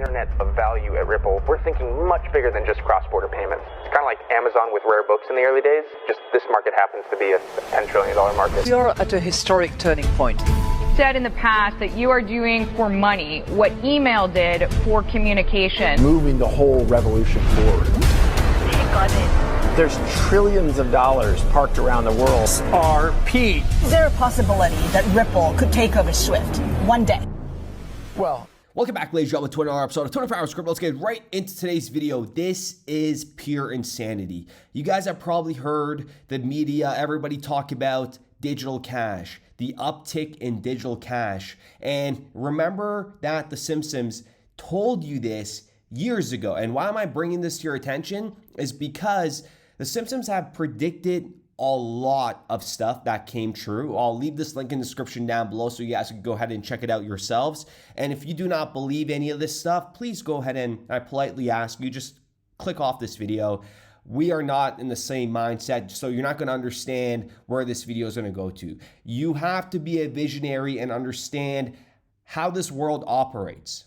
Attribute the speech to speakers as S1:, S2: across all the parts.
S1: internet of value at Ripple, we're thinking much bigger than just cross-border payments. It's kind of like Amazon with rare books in the early days, just this market happens to be a $10 trillion market.
S2: We are at a historic turning point.
S3: Said in the past that you are doing for money what email did for communication.
S4: Moving the whole revolution forward. There's trillions of dollars parked around the world. XRP.
S5: Is there a possibility that Ripple could take over Swift one day?
S4: Well,
S6: welcome back, ladies and gentlemen, to another episode of 24 Hours Crypto. Let's get right into today's video. This is pure insanity. You guys have probably heard the media, everybody talk about digital cash, the uptick in digital cash. And remember that The Simpsons told you this years ago. And why am I bringing this to your attention? Is because The Simpsons have predicted a lot of stuff that came true. I'll leave this link in the description down below so you guys can go ahead and check it out yourselves. And if you do not believe any of this stuff, please go ahead and I politely ask you, just click off this video. We are not in the same mindset, so you're not going to understand where this video is going to go to. You have to be a visionary and understand how this world operates.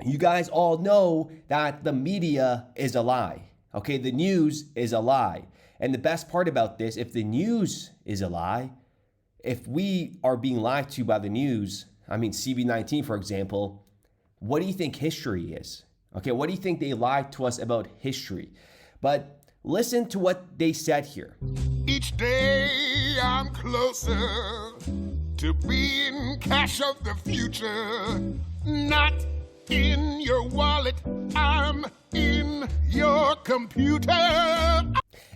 S6: You guys all know that the media is a lie. Okay, the news is a lie. And the best part about this, if the news is a lie, if we are being lied to by the news, I mean CB19 for example, what do you think history is? Okay, what do you think they lied to us about history? But listen to what they said here.
S7: Each day I'm closer to being cash of the future, not in your wallet, I'm in your computer.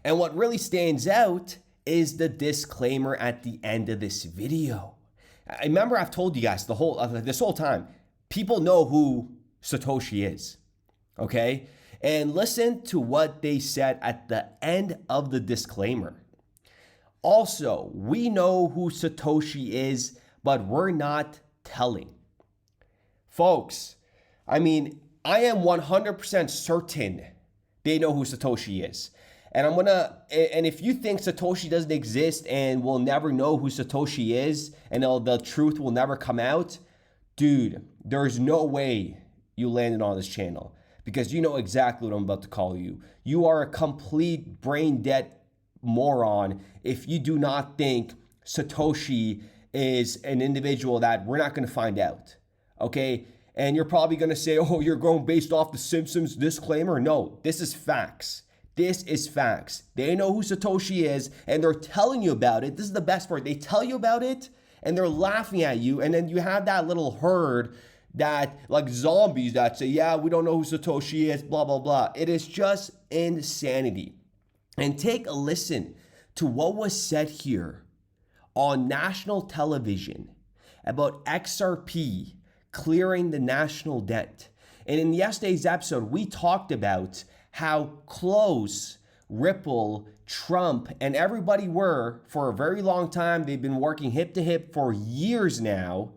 S6: And what really stands out is the disclaimer at the end of this video. I remember I've told you guys this whole time, people know who Satoshi is, okay? And listen to what they said at the end of the disclaimer. Also, we know who Satoshi is, but we're not telling. Folks, I mean, I am 100% certain they know who Satoshi is. And and if you think Satoshi doesn't exist and we'll never know who Satoshi is and the truth will never come out, dude, there's no way you landed on this channel because you know exactly what I'm about to call you. You are a complete brain dead moron if you do not think Satoshi is an individual that we're not going to find out, okay? And you're probably going to say, oh, you're going based off the Simpsons disclaimer. No, this is facts. This is facts. They know who Satoshi is and they're telling you about it. This is the best part. They tell you about it and they're laughing at you. And then you have that little herd that like zombies that say, yeah, we don't know who Satoshi is, blah, blah, blah. It is just insanity. And take a listen to what was said here on national television about XRP clearing the national debt. And in yesterday's episode, we talked about how close Ripple, Trump, and everybody were for a very long time. They've been working hip to hip for years now.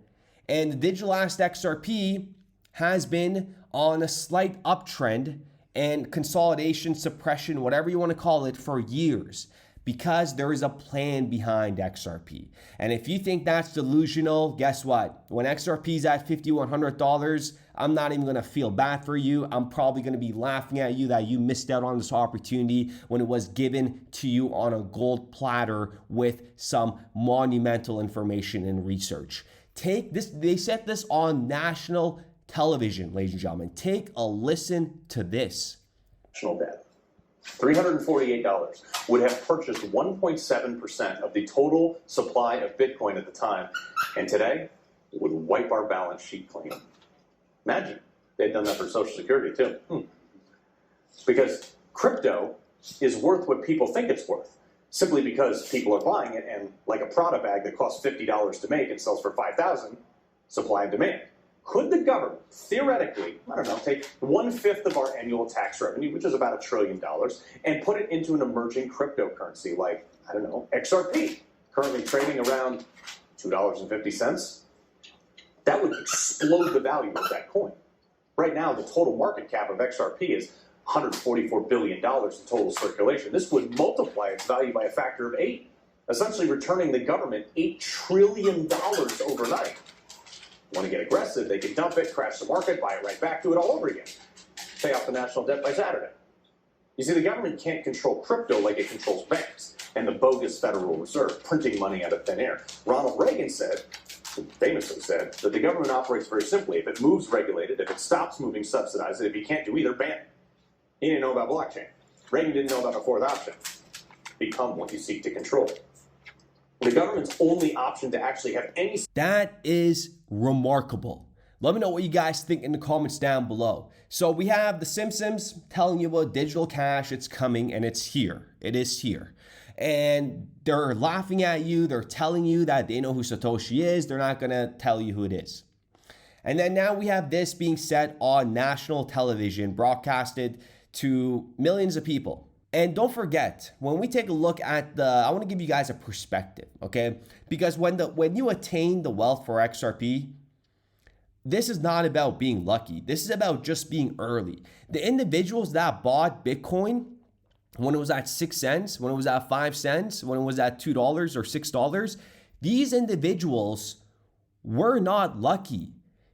S6: And the digital asset XRP has been on a slight uptrend and consolidation, suppression, whatever you want to call it, for years. Because there is a plan behind XRP. And if you think that's delusional, guess what? When XRP is at $50, $100, I'm not even gonna feel bad for you. I'm probably gonna be laughing at you that you missed out on this opportunity when it was given to you on a gold platter with some monumental information and research. Take this, they said this on national television, ladies and gentlemen. Take a listen to this.
S8: National debt. $348 would have purchased 1.7% of the total supply of Bitcoin at the time, and today it would wipe our balance sheet clean. Imagine they'd done that for Social Security too. Because crypto is worth what people think it's worth, simply because people are buying it, and like a Prada bag that costs $50 to make and sells for $5,000, supply and demand. Could the government, theoretically, I don't know, take 1/5 of our annual tax revenue, which is about $1 trillion, and put it into an emerging cryptocurrency like, I don't know, XRP, currently trading around $2.50? That would explode the value of that coin. Right now, the total market cap of XRP is $144 billion in total circulation. This would multiply its value by a factor of 8, essentially returning the government $8 trillion overnight. Want to get aggressive, they can dump it, crash the market, buy it right back, do it all over again. Pay off the national debt by Saturday. You see, the government can't control crypto like it controls banks and the bogus Federal Reserve printing money out of thin air. Ronald Reagan said, famously said, that the government operates very simply. If it moves, regulate it. If it stops moving, subsidize it. If you can't do either, ban it. He didn't know about blockchain. Reagan didn't know about the fourth option. Become what you seek to control. The government's only option to actually have any...
S6: That is remarkable. Let me know what you guys think in the comments down below. So we have the Simpsons telling you about digital cash. It's coming and it's here. It is here. And they're laughing at you. They're telling you that they know who Satoshi is. They're not going to tell you who it is. And then now we have this being said on national television, broadcasted to millions of people. And don't forget, when we take a look at I want to give you guys a perspective, okay? Because when you attain the wealth for XRP, this is not about being lucky. This is about just being early. The individuals that bought Bitcoin when it was at 6 cents, when it was at 5 cents, when it was at $2 or $6, these individuals were not lucky.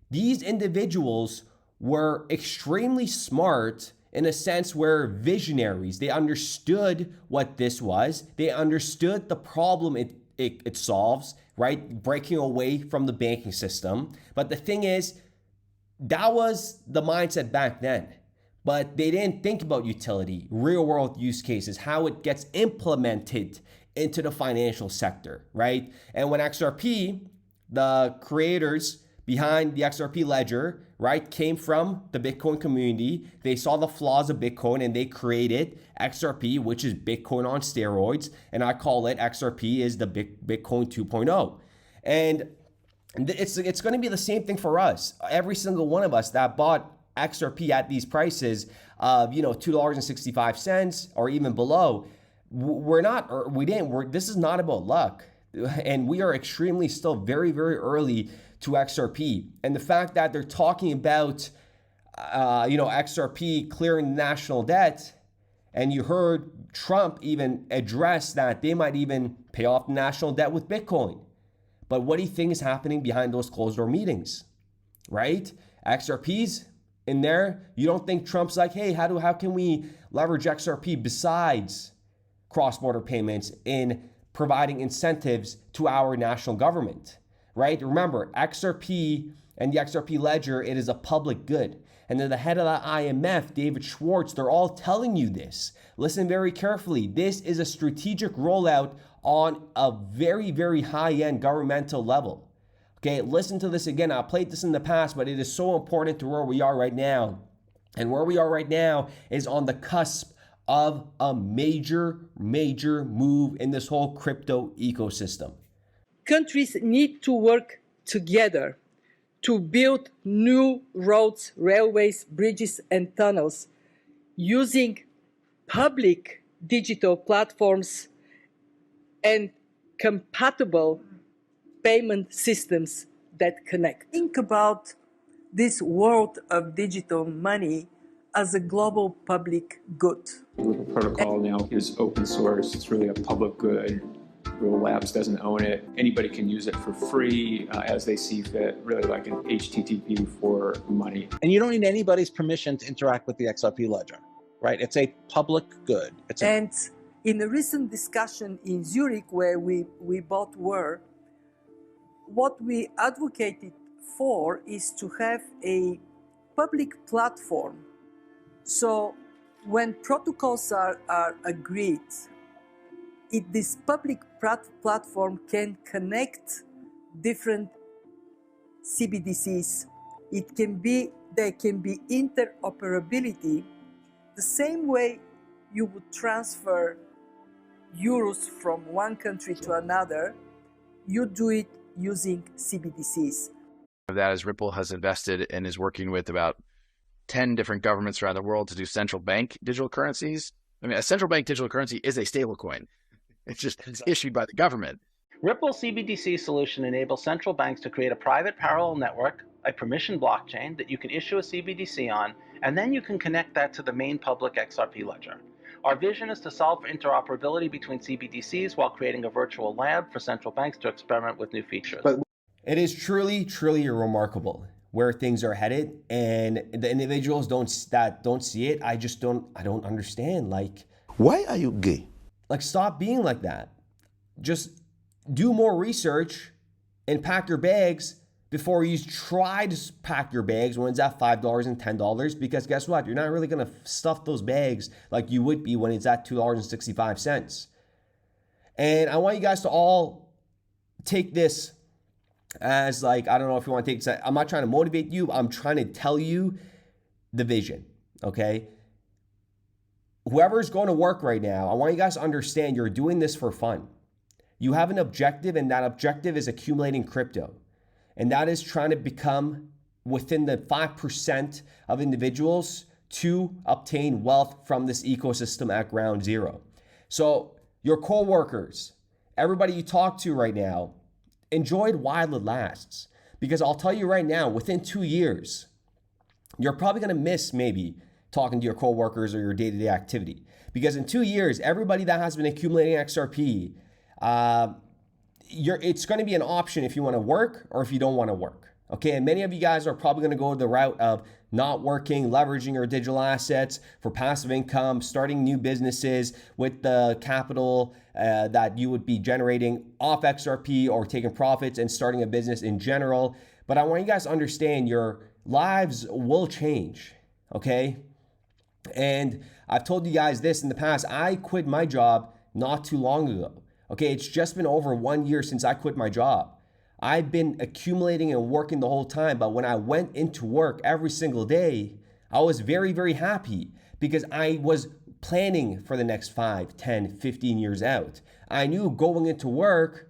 S6: These individuals were extremely smart in a sense where visionaries. They understood what this was. They understood the problem it solves, right? Breaking away from the banking system. But the thing is, that was the mindset back then. But they didn't think about utility, real world use cases, how it gets implemented into the financial sector, right? And when XRP, the creators behind the XRP ledger, right, came from the Bitcoin community. They saw the flaws of Bitcoin and they created XRP, which is Bitcoin on steroids. And I call it XRP is the Bitcoin 2.0. And it's going to be the same thing for us. Every single one of us that bought XRP at these prices of, $2.65 or even below, this is not about luck. And we are extremely still very, very early to XRP. And the fact that they're talking about, XRP clearing national debt, and you heard Trump even address that they might even pay off the national debt with Bitcoin. But what do you think is happening behind those closed door meetings, right? XRP's in there. You don't think Trump's like, hey, how can we leverage XRP besides cross-border payments in providing incentives to our national government, right? Remember, XRP and the XRP ledger, it is a public good. And then the head of the IMF, David Schwartz, they're all telling you this. Listen very carefully. This is a strategic rollout on a very, very high-end governmental level. Okay, listen to this again. I played this in the past, but it is so important to where we are right now. And where we are right now is on the cusp of a major, major move in this whole crypto ecosystem.
S2: Countries need to work together to build new roads, railways, bridges, and tunnels using public digital platforms and compatible payment systems that connect.
S5: Think about this world of digital money as a global public good.
S4: The protocol now is open source. It's really a public good. Real Labs doesn't own it. Anybody can use it for free as they see fit, really like an HTTP for money.
S9: And you don't need anybody's permission to interact with the XRP ledger, right? It's a public good.
S5: And in a recent discussion in Zurich where we both were, what we advocated for is to have a public platform. So when protocols are agreed, this public platform can connect different CBDCs. There can be interoperability, the same way you would transfer euros from one country to another, you do it using CBDCs.
S10: That is Ripple has invested and is working with about 10 different governments around the world to do central bank digital currencies. I mean, a central bank digital currency is a stablecoin. It's just issued by the government.
S11: Ripple's CBDC solution enables central banks to create a private parallel network, a permissioned blockchain that you can issue a CBDC on, and then you can connect that to the main public XRP ledger. Our vision is to solve for interoperability between CBDCs while creating a virtual lab for central banks to experiment with new features.
S6: It is truly, truly remarkable where things are headed, and the individuals don't see it. I don't understand. Like,
S12: why are you gay?
S6: Like, stop being like that. Just do more research and pack your bags before you try to pack your bags when it's at $5 and $10, because guess what? You're not really gonna stuff those bags like you would be when it's at $2.65. And I want you guys to all take this as, like, I don't know if you want to take this. I'm not trying to motivate you. I'm trying to tell you the vision, okay? Whoever's going to work right now, I want you guys to understand you're doing this for fun. You have an objective, and that objective is accumulating crypto. And that is trying to become within the 5% of individuals to obtain wealth from this ecosystem at ground zero. So your coworkers, everybody you talk to right now, enjoy it while it lasts. Because I'll tell you right now, within 2 years, you're probably going to miss maybe talking to your coworkers or your day-to-day activity. Because in 2 years, everybody that has been accumulating XRP, it's going to be an option if you want to work or if you don't want to work. Okay, and many of you guys are probably going to go the route of not working, leveraging your digital assets for passive income, starting new businesses with the capital that you would be generating off XRP, or taking profits and starting a business in general. But I want you guys to understand your lives will change, okay? And I've told you guys this in the past. I quit my job not too long ago. Okay, it's just been over 1 year since I quit my job. I've been accumulating and working the whole time, but when I went into work every single day, I was very, very happy because I was planning for the next 5, 10, 15 years out. I knew going into work,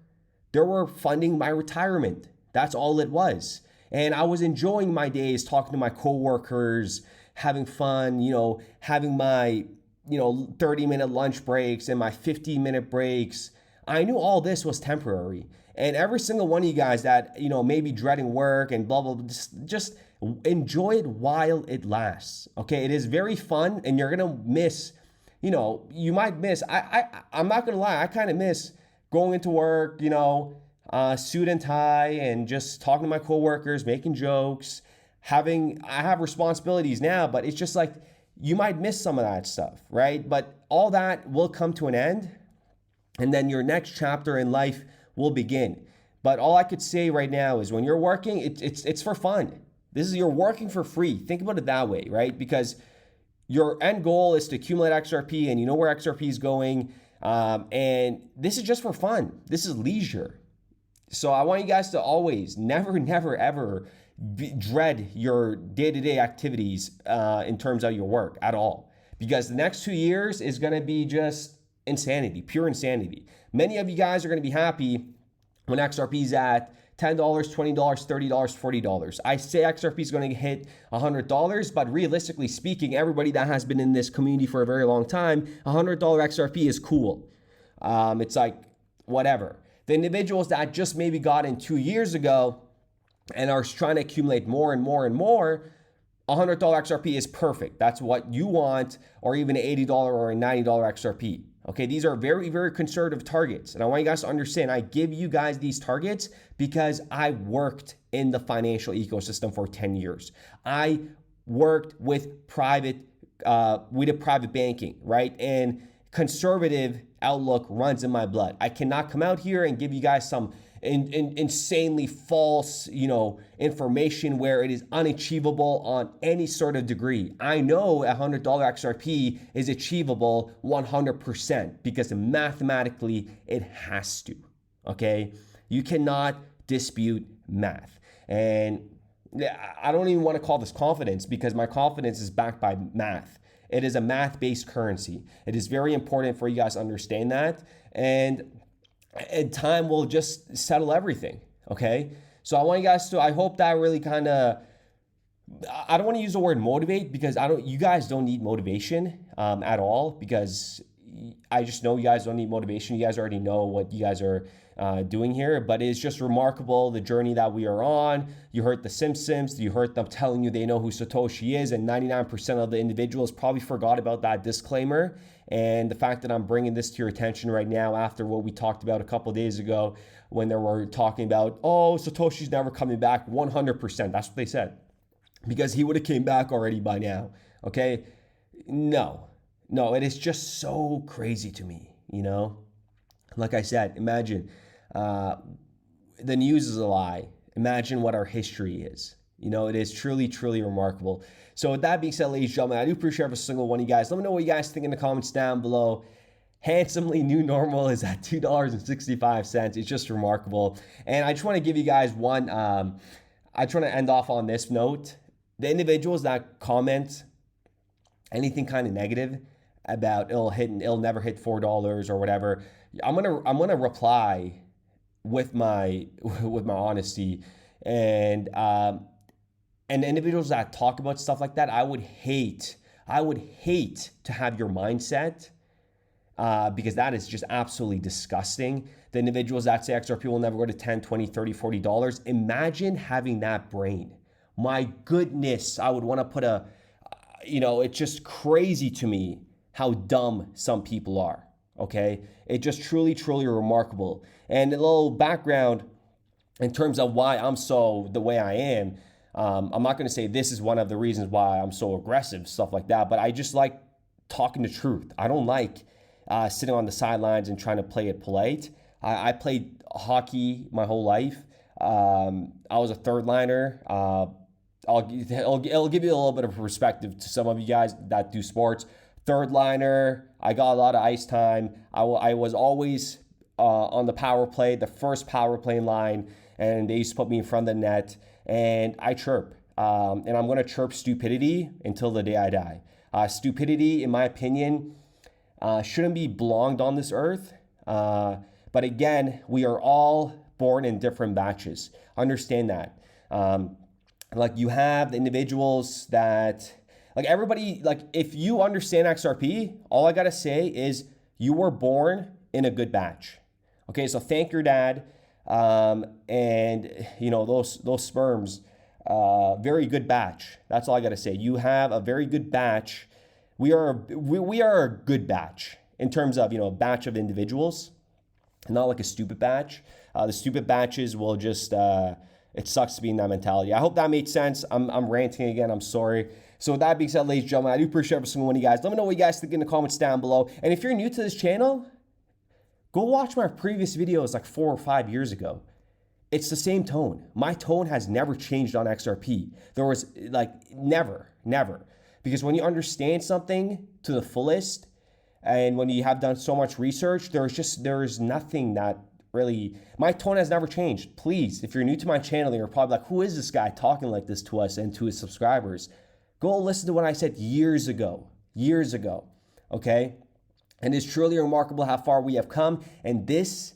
S6: they were funding my retirement. That's all it was. And I was enjoying my days, talking to my coworkers, having fun, having my, 30-minute lunch breaks and my 15-minute breaks. I knew all this was temporary. And every single one of you guys that, maybe dreading work and blah, blah, blah, just enjoy it while it lasts. Okay, it is very fun, and you're going to miss, you might miss, I'm not going to lie, I kind of miss going into work, suit and tie and just talking to my coworkers, making jokes, I have responsibilities now, but it's just like, you might miss some of that stuff, right? But all that will come to an end, and then your next chapter in life will begin. But all I could say right now is when you're working, it's for fun. You're working for free. Think about it that way, right? Because your end goal is to accumulate XRP, and you know where XRP is going. And this is just for fun. This is leisure. So I want you guys to always never, ever dread your day-to-day activities in terms of your work at all. Because the next 2 years is going to be just insanity, pure insanity. Many of you guys are going to be happy when XRP is at $10, $20, $30, $40. I say XRP is going to hit $100, but realistically speaking, everybody that has been in this community for a very long time, $100 XRP is cool. It's like, whatever. The individuals that just maybe got in 2 years ago and are trying to accumulate more and more and more, $100 XRP is perfect. That's what you want, or even an $80 or a $90 XRP. Okay, these are very, very conservative targets. And I want you guys to understand, I give you guys these targets because I worked in the financial ecosystem for 10 years. I worked with private banking, right? And conservative outlook runs in my blood. I cannot come out here and give you guys some insanely false, information where it is unachievable on any sort of degree. I know a $100 XRP is achievable 100% because mathematically it has to, okay? You cannot dispute math. And I don't even want to call this confidence because my confidence is backed by math. It is a math-based currency. It is very important for you guys to understand that. And time will just settle everything, okay? So I want you guys to, I hope that really kind of, I don't want to use the word motivate because you guys don't need motivation at all, because I just know you guys don't need motivation. You guys already know what you guys are doing here, but it's just remarkable the journey that we are on. You heard the Simpsons, you heard them telling you they know who Satoshi is, and 99% of the individuals probably forgot about that disclaimer. And the fact that I'm bringing this to your attention right now after what we talked about a couple of days ago when they were talking about, oh, Satoshi's never coming back, 100%. That's what they said. Because he would have came back already by now, okay? No, it is just so crazy to me, you know? Like I said, imagine the news is a lie. Imagine what our history is. You know, it is truly, truly remarkable. So with that being said, ladies and gentlemen, I do appreciate every single one of you guys. Let me know what you guys think in the comments down below. Handsomely new normal is at $2.65. It's just remarkable. And I just want to give you guys one, I just want to end off on this note. The individuals that comment anything kind of negative about it'll never hit $4 or whatever, I'm gonna reply with my honesty, and the individuals that talk about stuff like that, I would hate to have your mindset, because that is just absolutely disgusting. The individuals that say XRP will never go to $10, $20, $30, $40, imagine having that brain. My goodness, I would want to put it's just crazy to me how dumb some people are, okay? It's just truly, truly remarkable. And a little background in terms of why I'm so the way I am. I'm not going to say this is one of the reasons why I'm so aggressive, stuff like that, but I just like talking the truth. I don't like sitting on the sidelines and trying to play it polite. I played hockey my whole life. I was a third liner. It'll give you a little bit of perspective to some of you guys that do sports. Third liner, I got a lot of ice time. I was always on the power play, the first power play line, and they used to put me in front of the net, and I chirp. And I'm going to chirp stupidity until the day I die. Stupidity, in my opinion, shouldn't be belonged on this earth. But again, we are all born in different batches. Understand that. Like you have the individuals that, like everybody, like if you understand XRP, all I gotta say is you were born in a good batch. Okay, so thank your dad, and you know those sperms, very good batch. That's all I gotta say. You have a very good batch. We are a good batch in terms of batch of individuals, not like a stupid batch. The stupid batches will just it sucks to be in that mentality. I hope that made sense. I'm ranting again. I'm sorry. So with that being said, ladies and gentlemen, I do appreciate every single one of you guys. Let me know what you guys think in the comments down below. And if you're new to this channel, go watch my previous videos like 4 or 5 years ago. It's the same tone. My tone has never changed on XRP. There was never. Because when you understand something to the fullest, and when you have done so much research, there is nothing that really, my tone has never changed. Please, if you're new to my channel, you're probably like, who is this guy talking like this to us and to his subscribers? Go listen to what I said years ago, okay? And it's truly remarkable how far we have come. And this,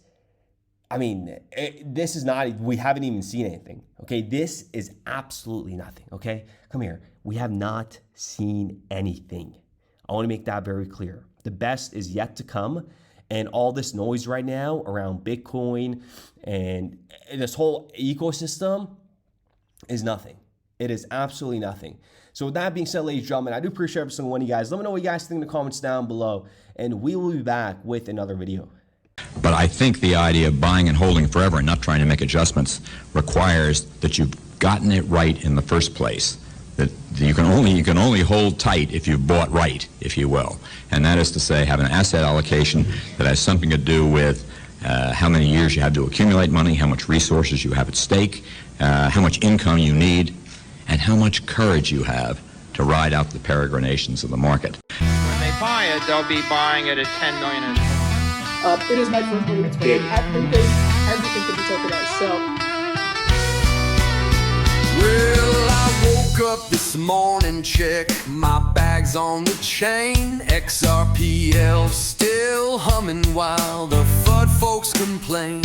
S6: this is not, we haven't even seen anything, okay? This is absolutely nothing, okay? Come here. We have not seen anything. I want to make that very clear. The best is yet to come. And all this noise right now around Bitcoin and this whole ecosystem is nothing. It is absolutely nothing. So with that being said, ladies and gentlemen, I do appreciate every single one of you guys. Let me know what you guys think in the comments down below. And we will be back with another video.
S12: But I think the idea of buying and holding forever and not trying to make adjustments requires that you've gotten it right in the first place. That you can only hold tight if you've bought right, if you will. And that is to say, have an asset allocation that has something to do with how many years you have to accumulate money, how much resources you have at stake, how much income you need, and how much courage you have to ride out the peregrinations of the market.
S13: When they buy it, they'll be buying it at $10 million.
S14: It is my first belief. It's big. Everything can be tokenized. So.
S15: Well, I woke up this morning, check my bags on the chain. XRPL still humming while the FUD folks complain.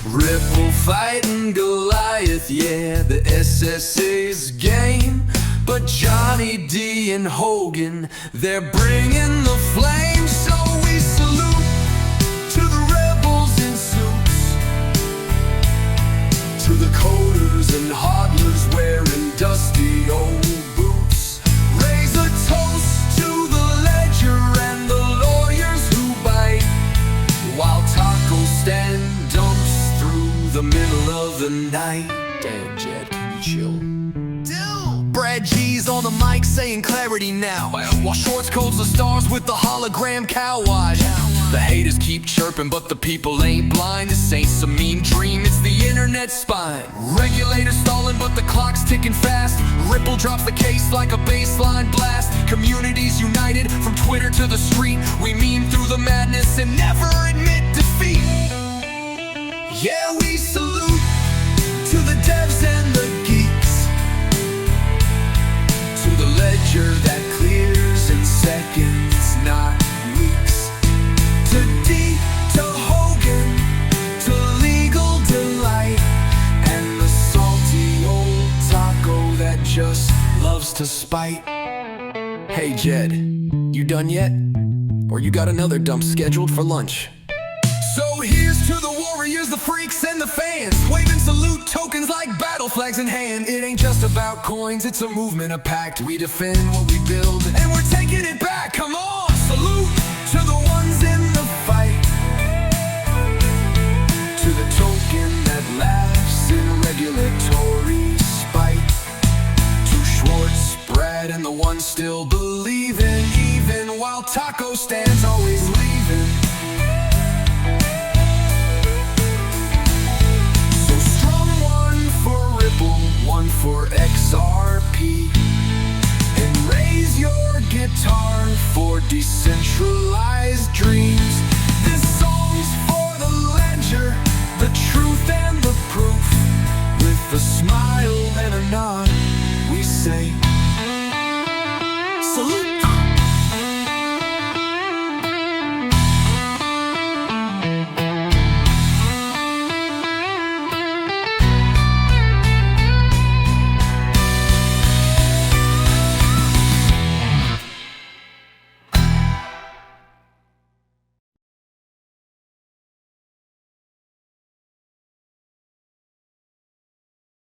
S15: Ripple fighting Goliath, yeah, the SSA's game. But Johnny D and Hogan, they're bringing the flame. So we salute to the rebels in suits. and hodlers wearing dusty old boots. Raise a toast to the ledger and the lawyers who bite, while taco stand dumps through the middle of the night. Damn, Jed, can you chill? Brad G's on the mic saying clarity now, while Shorts codes the stars with the hologram cow wash. The haters keep chirping, but the people ain't blind. This ain't some mean dream, it's the internet's spine. Regulators stalling, but the clock's ticking fast. Ripple drops the case like a baseline blast. Communities united from Twitter to the street. We meme through the madness and never admit defeat. Yeah, we salute to the devs and the geeks, to the ledger that clears in seconds, not weeks. To D, to Hogan, to Legal Delight, and the salty old taco that just loves to spite. Hey Jed, you done yet? Or you got another dump scheduled for lunch? So here's to the warriors, the freaks, and the fans, waving salute tokens like battle flags in hand. It ain't just about coins, it's a movement, a pact. We defend what we build, and we're taking it back. Come on, salute to the ones in the fight, to the token that laughs in regulatory spite, to Schwartz, Brad, and the ones still believing, even while taco stands always leaving. So strong, one for Ripple, one for XRP, and raise your guitar for decentralized dreams. This song's for the ledger, the truth and the proof. With a smile and a nod, we say salute.